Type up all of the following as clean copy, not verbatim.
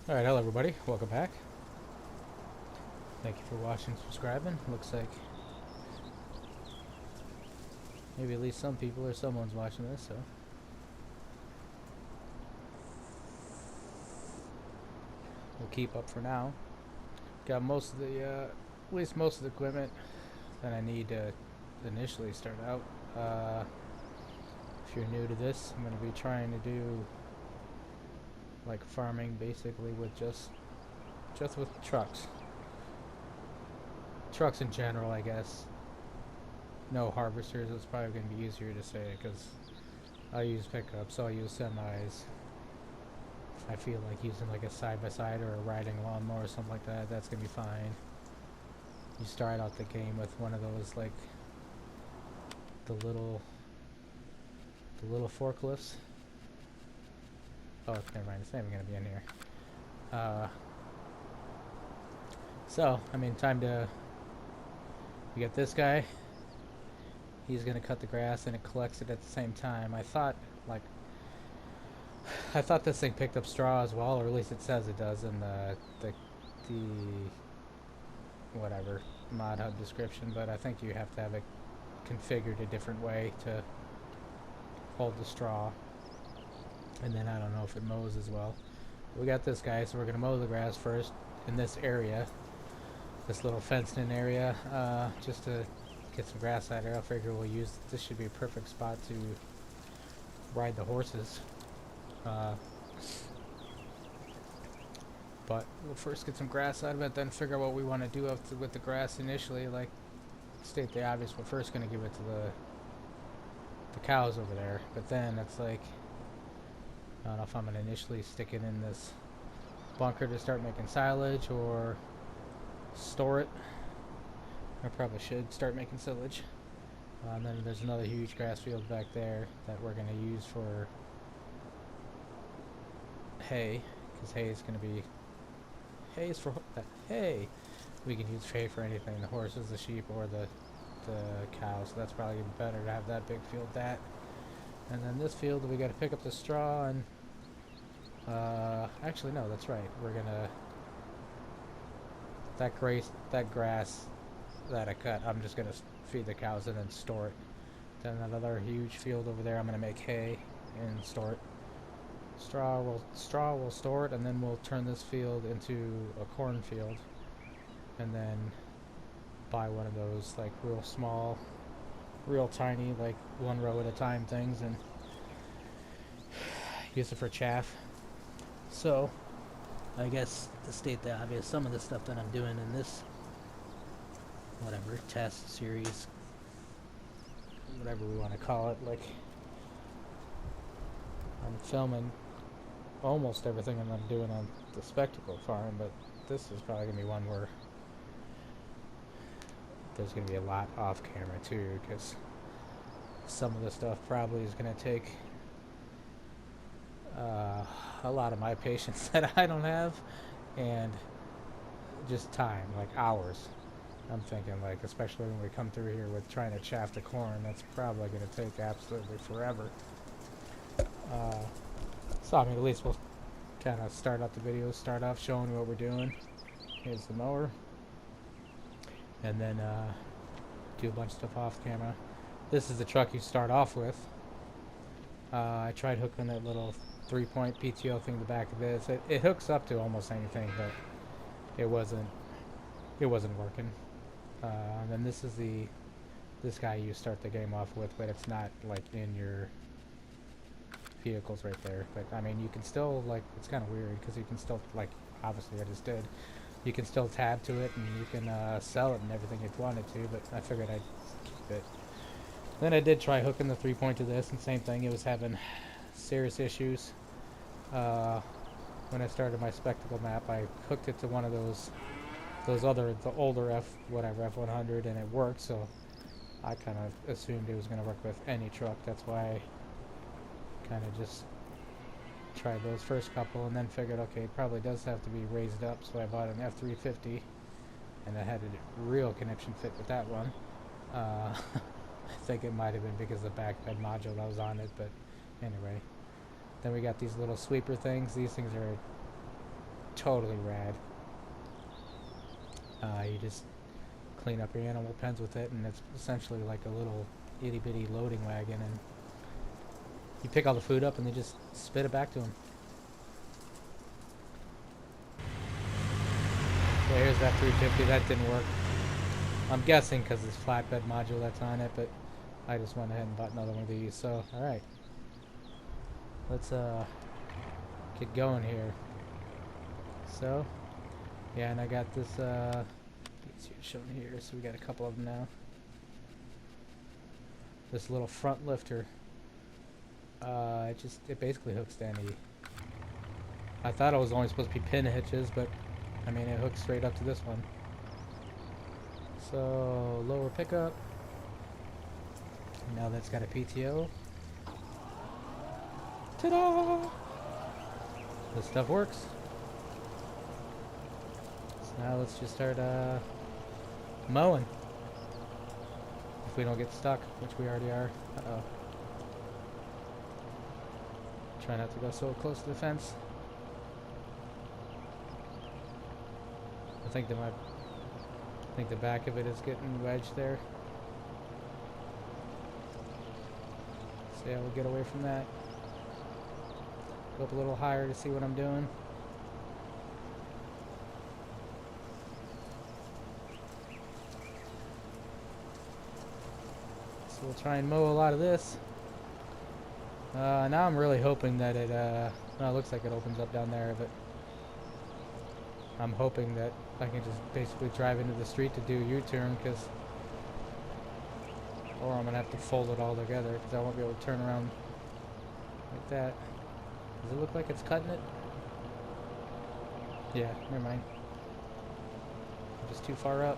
Alright, hello everybody, welcome back. Thank you for watching and subscribing. Looks like maybe at least some people or someone's watching this, so we'll keep up for now. Got most of the, at least most of the equipment that I need to initially start out. If you're new to this, I'm going to be trying to do like farming basically with just with trucks. Trucks in general, I guess. No harvesters, it's probably going to be easier to say because I'll use pickups, I'll use semis. I feel like using like a side-by-side or a riding lawnmower or something like that, that's going to be fine. You start out the game with one of those like the little forklifts. Oh, never mind, it's not even going to be in here. So, I mean, we got this guy. He's going to cut the grass and it collects it at the same time. I thought this thing picked up straw as well, or at least it says it does in the whatever mod hub description, but I think you have to have it configured a different way to hold the straw. And then I don't know if it mows as well. We got this guy, so we're going to mow the grass first in this area, this little fenced in area, just to get some grass out there. I figure this should be a perfect spot to ride the horses. But we'll first get some grass out of it, then figure out what we want to do with the grass initially. Like, state the obvious, we're first going to give it to the cows over there. But then it's like, I don't know if I'm going to initially stick it in this bunker to start making silage or store it. I probably should start making silage. And then there's another huge grass field back there that we're going to use for hay, because hay is going to be hay. We can use hay for anything: the horses, the sheep, or the cows. So that's probably even better to have that big field. And then this field, we got to pick up the straw and actually no, that's right. We're gonna that grass that I cut, I'm just gonna feed the cows and then store it. Then another huge field over there, I'm gonna make hay and store it. Straw will store it, and then we'll turn this field into a cornfield, and then buy one of those like real small, real tiny, like one row at a time things, and use it for chaff. So I guess to state the obvious, some of the stuff that I'm doing in this whatever test series, whatever we want to call it, like I'm filming almost everything that I'm doing on the spectacle farm, but this is probably going to be one where there's going to be a lot off camera too, because some of the stuff probably is going to take a lot of my patience that I don't have, and just time, like hours. I'm thinking, like, especially when we come through here with trying to chaff the corn, that's probably going to take absolutely forever. So, I mean, at least we'll kind of start out the video, start off showing what we're doing. Here's the mower. And then do a bunch of stuff off camera. This is the truck you start off with. I tried hooking that little 3-point PTO thing to the back of this. It hooks up to almost anything, but it wasn't working. And then this is this guy you start the game off with, but it's not like in your vehicles right there. But I mean, you can still, like, it's kind of weird because you can still, like, obviously I just did, you can still tab to it and you can sell it and everything if you wanted to, but I figured I'd keep it. Then I did try hooking the 3-point to this, and same thing, it was having serious issues. When I started my spectacle map, I hooked it to one of the older F100, and it worked, so I kind of assumed it was going to work with any truck. That's why I kind of just tried those first couple, and then figured, okay, it probably does have to be raised up, so I bought an F350, and I had a real connection fit with that one. I think it might have been because of the back bed module that was on it, but anyway. Then we got these little sweeper things. These things are totally rad. You just clean up your animal pens with it, and it's essentially like a little itty bitty loading wagon, and you pick all the food up and they just spit it back to them. So here's that 350. That didn't work. I'm guessing because it's flatbed module that's on it, but I just went ahead and bought another one of these. So, alright. Let's get going here. So, yeah, and I got this, let's see what's shown here. So we got a couple of them now. This little front lifter. It basically hooks to any. I thought it was only supposed to be pin hitches, but I mean it hooks straight up to this one. So lower pickup. Now that's got a PTO. Ta-da! This stuff works. So now let's just start mowing. If we don't get stuck, which we already are. Uh-oh. Try not to go so close to the fence. I think the back of it is getting wedged there. So yeah, we'll get away from that. Go up a little higher to see what I'm doing. So we'll try and mow a lot of this. Now I'm really hoping that it, well, it looks like it opens up down there, but I'm hoping that I can just basically drive into the street to do a U-turn, or I'm gonna have to fold it all together, because I won't be able to turn around like that. Does it look like it's cutting it? Yeah, never mind. I'm just too far up.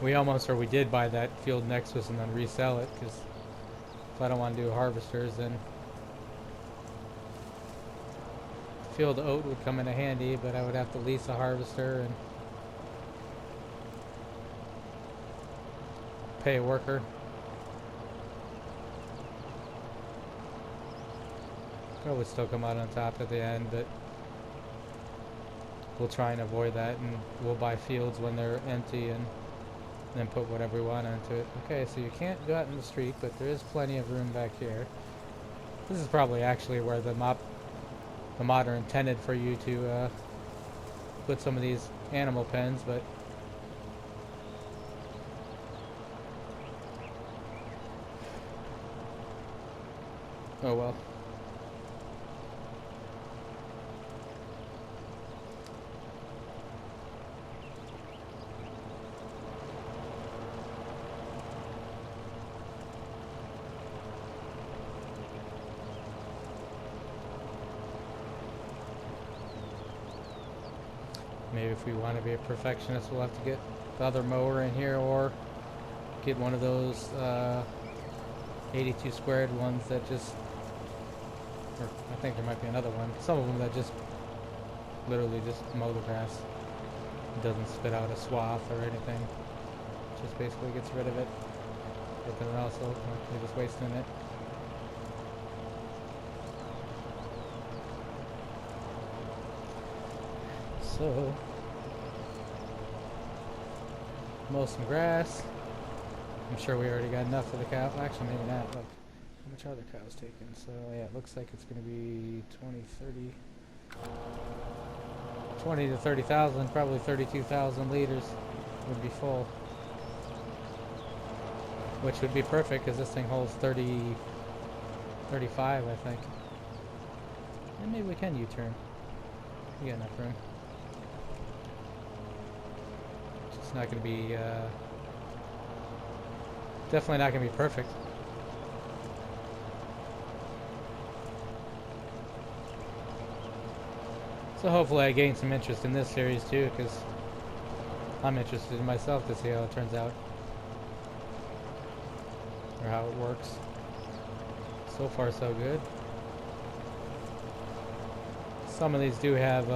We did buy that field Nexus and then resell it, because if I don't want to do harvesters, then field oat would come in handy, but I would have to lease a harvester and pay a worker. It would still come out on top at the end, but we'll try and avoid that, and we'll buy fields when they're empty and then put whatever we want into it. Okay, so you can't go out in the street, but there is plenty of room back here. This is probably actually where the mod are intended for you to put some of these animal pens, but oh well. Maybe if we want to be a perfectionist, we'll have to get the other mower in here, or get one of those 82 squared ones that just, or I think there might be another one, some of them that just literally just mow the grass. It doesn't spit out a swath or anything. It just basically gets rid of it. But then also, you're just wasting it. So, mow some grass. I'm sure we already got enough for the cow. Actually, maybe not. Look, how much are the cows taking? So, yeah, it looks like it's going to be 20 to 30,000, probably 32,000 liters would be full. Which would be perfect, because this thing holds 35, I think. And maybe we can U-turn. We got enough room. It's not going to be, definitely not going to be perfect. So hopefully I gain some interest in this series too, because I'm interested in myself to see how it turns out. Or how it works. So far so good. Some of these do have,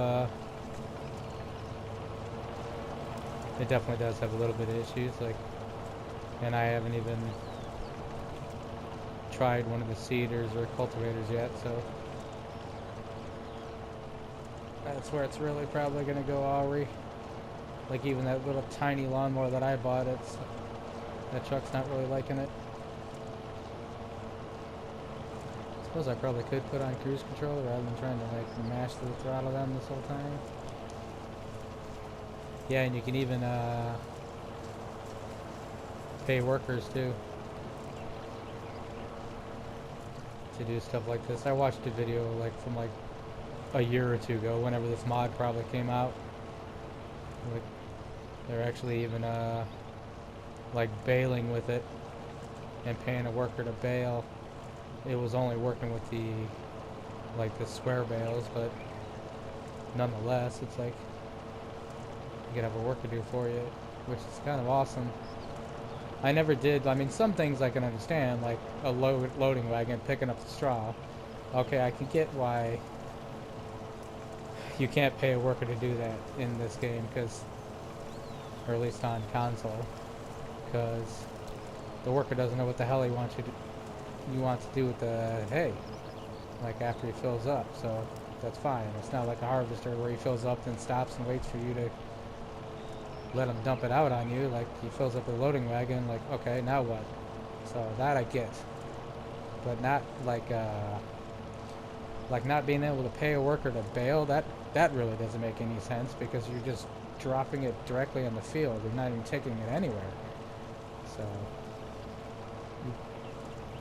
it definitely does have a little bit of issues, like, and I haven't even tried one of the seeders or cultivators yet, so that's where it's really probably gonna go Aubrey. Like even that little tiny lawnmower that I bought, that truck's not really liking it. I suppose I probably could put on cruise control rather than trying to like mash the throttle down this whole time. Yeah, and you can even pay workers too to do stuff like this. I watched a video like from like a year or two ago, whenever this mod probably came out. Like they're actually even like baling with it and paying a worker to bale. It was only working with the like the square bales, but nonetheless, it's like you could have a worker do for you, which is kind of awesome. I never did. I mean, some things I can understand, like a loading wagon picking up the straw. Okay, I can get why you can't pay a worker to do that in this game, because, or at least on console, because the worker doesn't know what the hell he wants you want to do with the hay, like after he fills up. So that's fine. It's not like a harvester where he fills up and stops and waits for you to let him dump it out on you. Like he fills up the loading wagon, like, okay, now what? So that I get, but not like not being able to pay a worker to bale. That really doesn't make any sense, because you're just dropping it directly on the field. You're not even taking it anywhere. So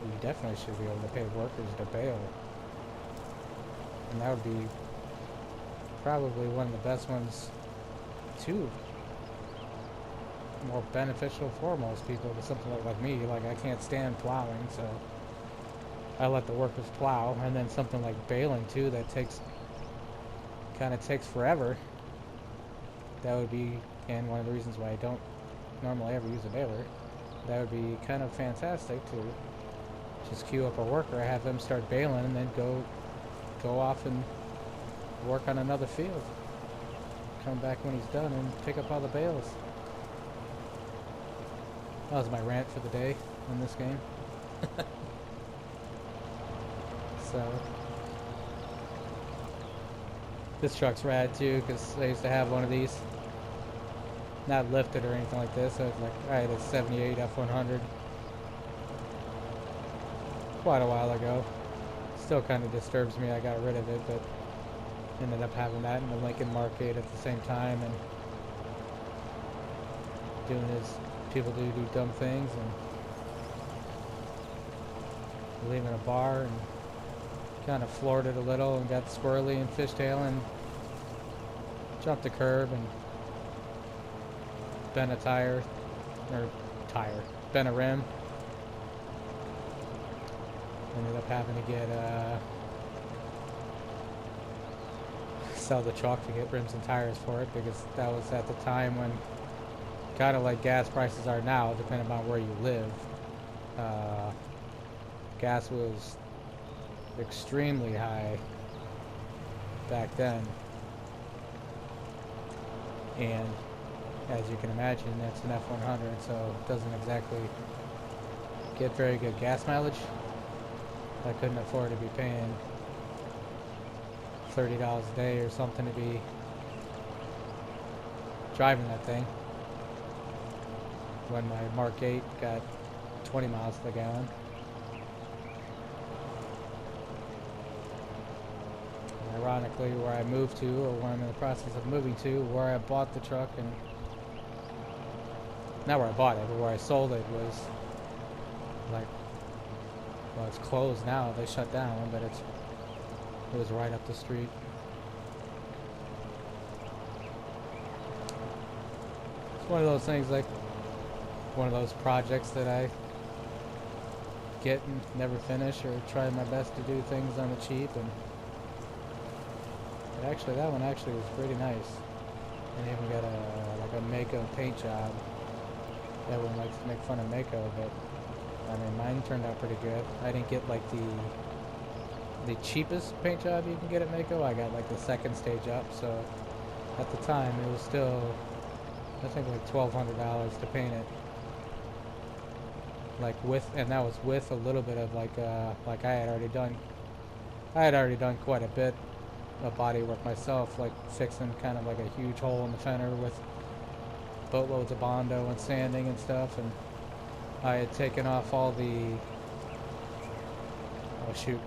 you definitely should be able to pay workers to bale, and that would be probably one of the best ones too. More beneficial for most people, but something like me, like I can't stand plowing, so I let the workers plow. And then something like baling too, that kind of takes forever. That would be, and one of the reasons why I don't normally ever use a baler. That would be kind of fantastic to just queue up a worker, have them start baling, and then go off and work on another field. Come back when he's done and pick up all the bales. That was my rant for the day in this game. So this truck's rad too, because I used to have one of these, not lifted or anything like this. So it's like I had a 78 F100 quite a while ago. Still kind of disturbs me. I got rid of it, but ended up having that in the Lincoln Market at the same time, and doing as people do dumb things, and leaving a bar and kind of floored it a little and got squirrely and fishtail and jumped the curb and bent a bent a rim. Ended up having to get sell the truck to get rims and tires for it, because that was at the time when, kind of like gas prices are now, depending on where you live. Gas was extremely high back then, and as you can imagine, that's an F100, so it doesn't exactly get very good gas mileage. I couldn't afford to be paying $30 a day or something to be driving that thing when my Mark 8 got 20 miles to the gallon. And ironically, where I moved to, or where I'm in the process of moving to, where I bought the truck, and not where I bought it, but where I sold it, was like, well, it's closed now. They shut down, but it was right up the street. It's one of those things, like one of those projects that I get and never finish, or try my best to do things on the cheap. And actually, that one actually was pretty nice. And even got a Mako paint job. Everyone likes to make fun of Mako, but I mean, mine turned out pretty good. I didn't get like the cheapest paint job you can get at Mako. I got like the second stage up, so at the time it was still, I think, like $1,200 to paint it. like with, and that was with a little bit of like I had already done. I had already done quite a bit of body work myself, like fixing kind of like a huge hole in the fender with boatloads of Bondo and sanding and stuff, and I had taken off all the, oh shoot,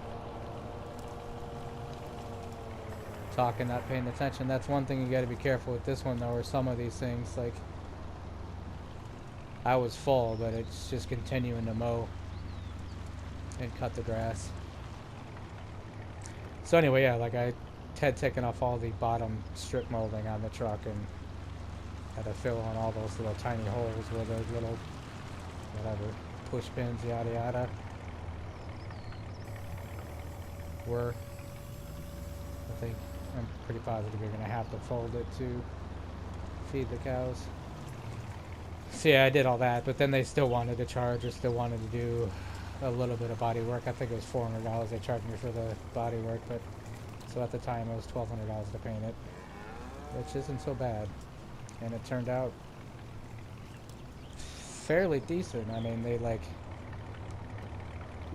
talking, not paying attention. That's one thing you got to be careful with this one though, or some of these things, like I was full, but it's just continuing to mow and cut the grass. So anyway, yeah, like I had taken off all the bottom strip molding on the truck and had to fill in all those little tiny holes where the little, whatever, push pins, yada yada, were. I think, I'm pretty positive you're going to have to fold it to feed the cows. So yeah, I did all that, but then they still wanted to charge, or still wanted to do a little bit of body work. I think it was $400 they charged me for the body work, but so at the time it was $1,200 to paint it, which isn't so bad, and it turned out fairly decent. I mean, they like,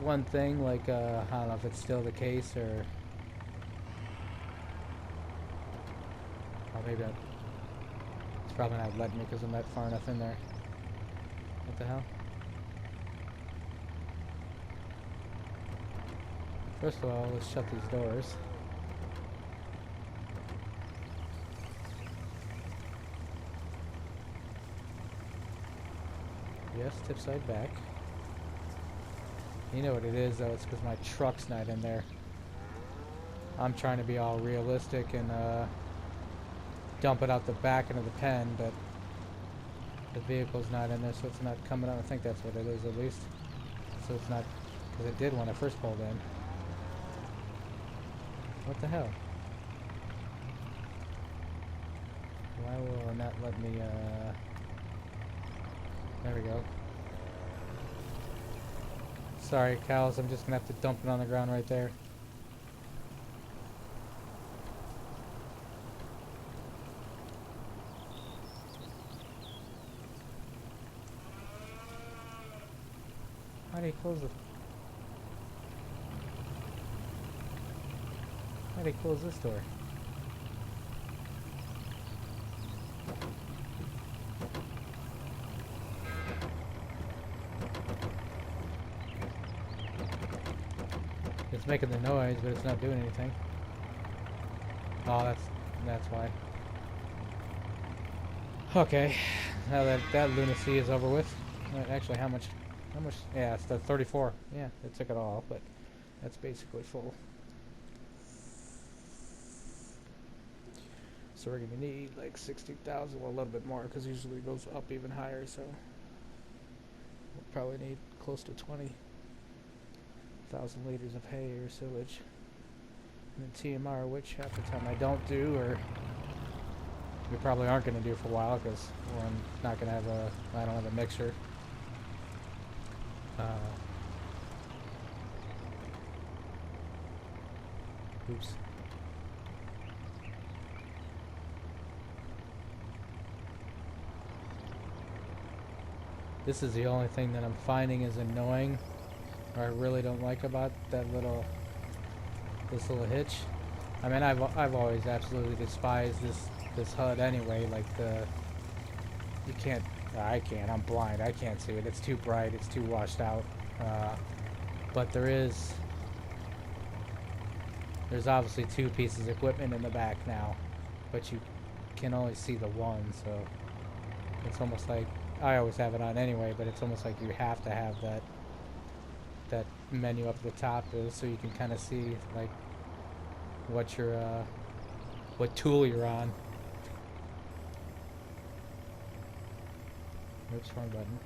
one thing, like I don't know if it's still the case, or maybe it's probably not letting me because I'm not far enough in there. What the hell? First of all, let's shut these doors. Yes, tip side back. You know what it is though, it's because my truck's not in there. I'm trying to be all realistic and dump it out the back into the pen, but the vehicle's not in there, so it's not coming out. I think that's what it is, at least. So it's not, because it did when I first pulled in. What the hell? Why will it not let me, there we go. Sorry, cows, I'm just gonna have to dump it on the ground right there. How do you close it? How do you close this door? It's making the noise, but it's not doing anything. Oh, that's why. Okay, now that lunacy is over with. Actually, how much? Yeah, it's the 34. Yeah, it took it all, but that's basically full. So we're gonna need like 60,000, well, a little bit more, because usually it goes up even higher. So we'll probably need close to 20,000 liters of hay or silage. And then TMR, which half the time I don't do, or we probably aren't gonna do for a while, because I'm not gonna have I don't have a mixer. Oops. This is the only thing that I'm finding is annoying, or I really don't like about this little hitch. I mean, I've always absolutely despised this HUD anyway. Like you can't. I can't. I'm blind. I can't see it. It's too bright. It's too washed out. But there's obviously two pieces of equipment in the back now, but you can only see the one. So it's almost like, I always have it on anyway, but it's almost like you have to have that menu up at the top is, so you can kind of see like what tool you're on. Oops, wrong button.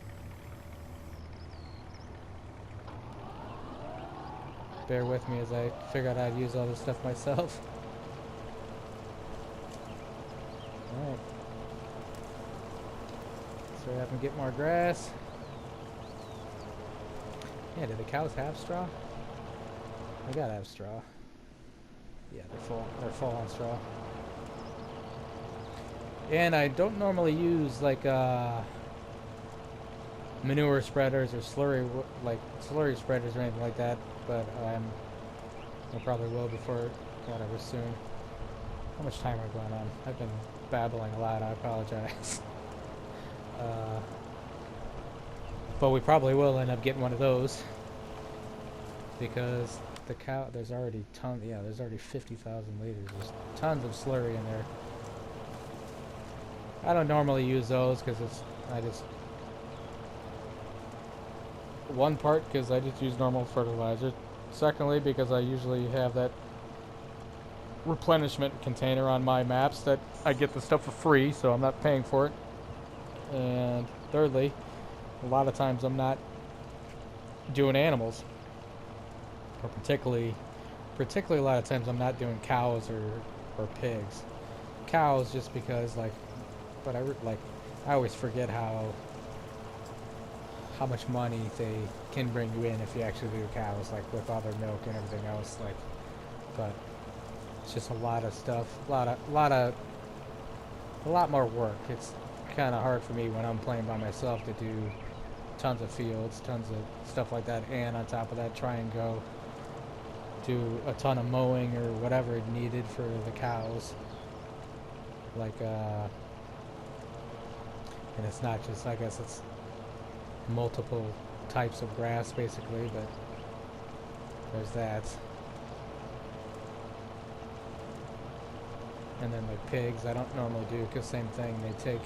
Bear with me as I figure out how to use all this stuff myself. Alright. So I can get more grass. Yeah, do the cows have straw? They gotta have straw. Yeah, they're full on straw. And I don't normally use like manure spreaders or slurry spreaders or anything like that, but I probably will before whatever soon. How much time are we going on? I've been babbling a lot. I apologize. But we probably will end up getting one of those because the cow. There's already tons. Yeah, there's already 50,000 liters. There's tons of slurry in there. I don't normally use those because I just one part because I just use normal fertilizer. Secondly, because I usually have that replenishment container on my maps that I get the stuff for free, so I'm not paying for it. And thirdly, a lot of times I'm not doing animals, or particularly a lot of times I'm not doing cows or pigs. Cows just because but I always forget how much money they can bring you in if you actually do cows, like with all their milk and everything else. But it's just a lot of stuff, a lot more work. It's kind of hard for me when I'm playing by myself to do tons of fields, tons of stuff like that, and on top of that, try and go do a ton of mowing or whatever needed for the cows. And it's not just, I guess it's multiple types of grass basically, but there's that. And then like pigs, I don't normally do because same thing, they take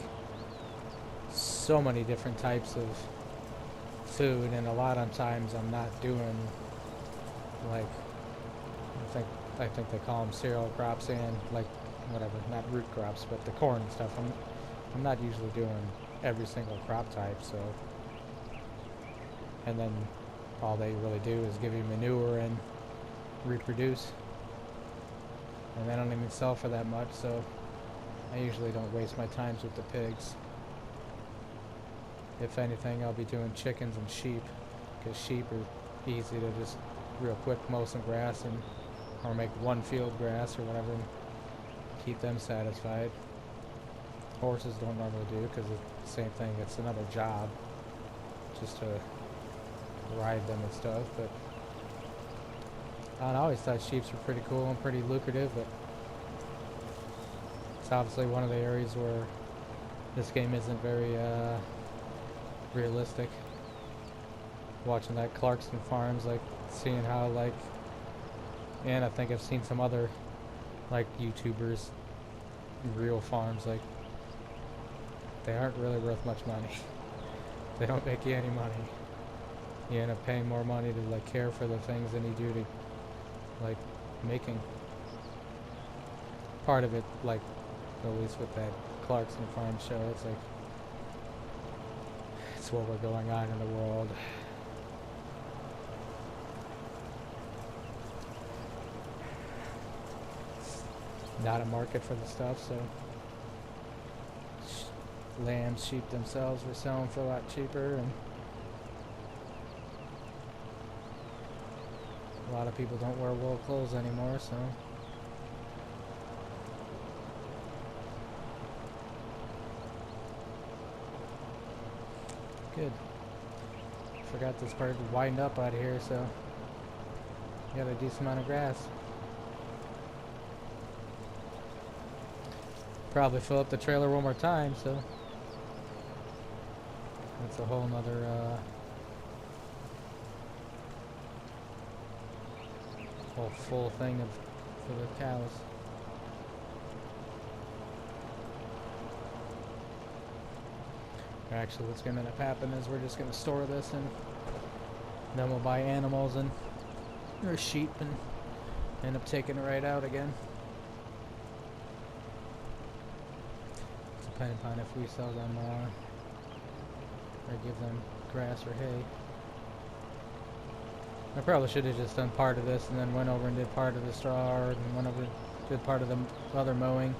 so many different types of food, and a lot of times I'm not doing like I think they call them cereal crops and like whatever, not root crops, but the corn and stuff. I'm not usually doing every single crop type, so. And then all they really do is give you manure and reproduce. And they don't even sell for that much, so I usually don't waste my time with the pigs. If anything, I'll be doing chickens and sheep, because sheep are easy to just real quick mow some grass or make one field grass or whatever and keep them satisfied. Horses don't normally do because it's the same thing, it's another job just to ride them and stuff. But I always thought sheep were pretty cool and pretty lucrative, but it's obviously one of the areas where this game isn't very realistic. Watching that Clarkson Farms, like seeing how and I think I've seen some other YouTubers, real farms, they aren't really worth much money. They don't make you any money. You end up paying more money to care for the things than you do to making. Part of it, at least with that Clarkson Farm show, it's what we're going on in the world. Not a market for the stuff, so lambs, sheep themselves were selling for a lot cheaper, and a lot of people don't wear wool clothes anymore, so good. Forgot this part to wind up out here, so got a decent amount of grass. Probably fill up the trailer one more time, so that's a whole nother whole full thing for the cows. Actually, what's going to end up happening is we're just going to store this, and then we'll buy animals or sheep and end up taking it right out again. Depending upon if we sell them or give them grass or hay. I probably should have just done part of this and then went over and did part of the straw, and went over and did part of the other mowing,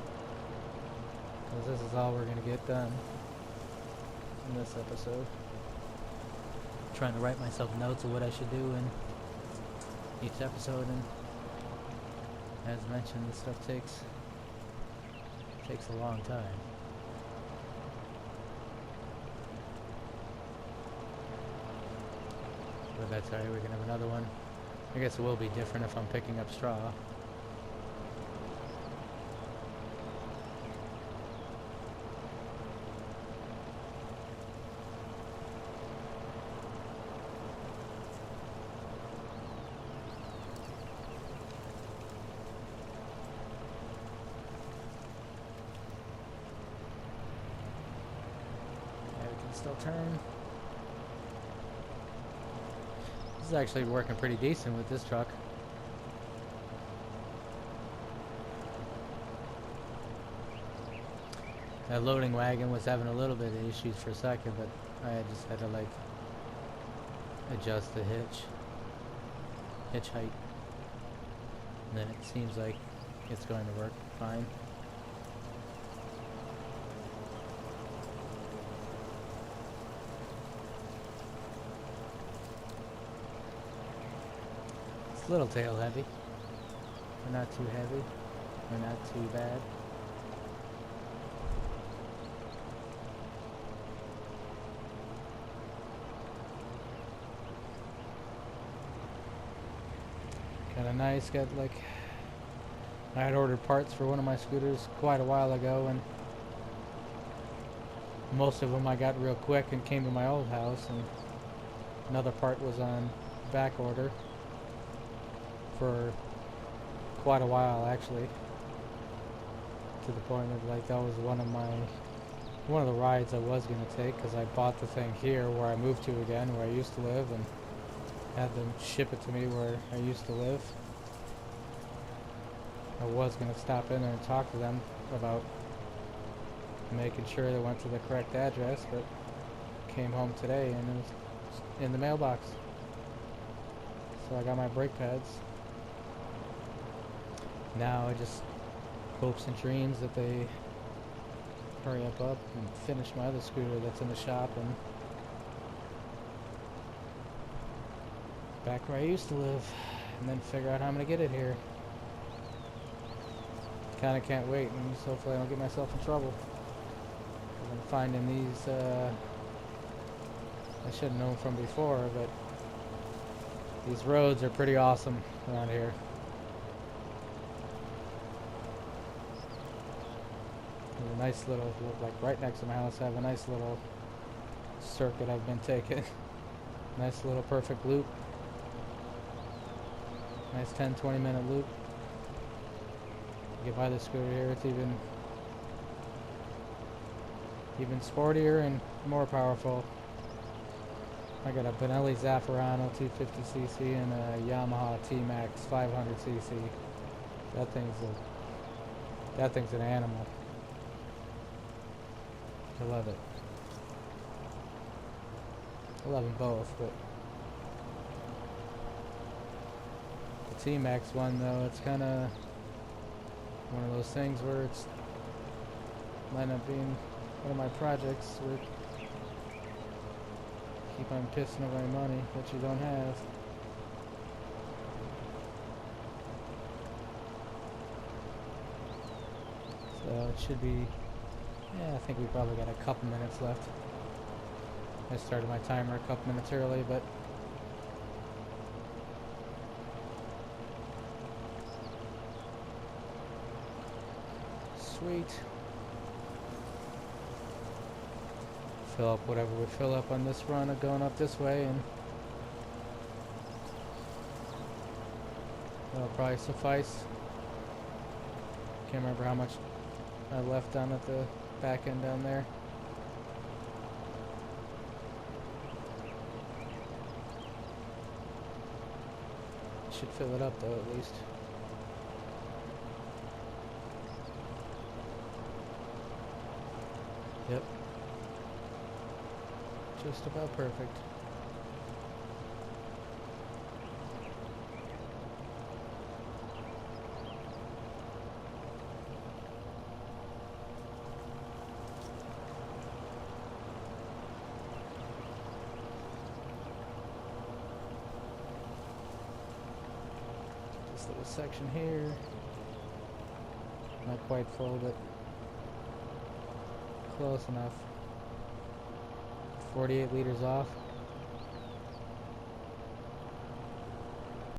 because this is all we're going to get done in this episode. I'm trying to write myself notes of what I should do in each episode, and as mentioned, this stuff takes a long time. that's alright, we can have another one. I guess it will be different if I'm picking up straw. Yeah, we can still turn. This is actually working pretty decent with this truck. That loading wagon was having a little bit of issues for a second, but I just had to like adjust the hitch height, and then it seems like it's going to work fine. It's a little tail heavy, but not too heavy, or not too bad. Kind of nice. Got like, I had ordered parts for one of my scooters quite a while ago, and most of them I got real quick and came to my old house, and another part was on back order for quite a while actually, to the point of like that was one of the rides I was going to take, because I bought the thing here where I moved to again, where I used to live, and had them ship it to me where I used to live. I was going to stop in there and talk to them about making sure they went to the correct address, but came home today and it was in the mailbox. So I got my brake pads. Now I just hopes and dreams that they hurry up and finish my other scooter that's in the shop and back where I used to live, and then figure out how I'm gonna get it here. Kinda can't wait, and just hopefully I don't get myself in trouble. I'm finding these, I should have known from before, but these roads are pretty awesome around here. There's a nice little, like right next to my house, I have a nice little circuit I've been taking. Nice little perfect loop. Nice 10-20 minute loop. You can buy the scooter here, it's even sportier and more powerful. I got a Benelli Zafferano 250cc and a Yamaha T-Max 500cc. That thing's an animal. I love it. I love them both, but the T-Max one though, it's kind of one of those things where it's might up being one of my projects where keep on pissing away money that you don't have. So it should be, yeah, I think we probably got a couple minutes left. I started my timer a couple minutes early, but sweet. Fill up whatever we fill up on this run of going up this way, and that'll probably suffice. Can't remember how much I left down at the back end down there. Should fill it up though, at least. Yep. Just about perfect. This little section here, not quite full, but close enough. 48 liters off.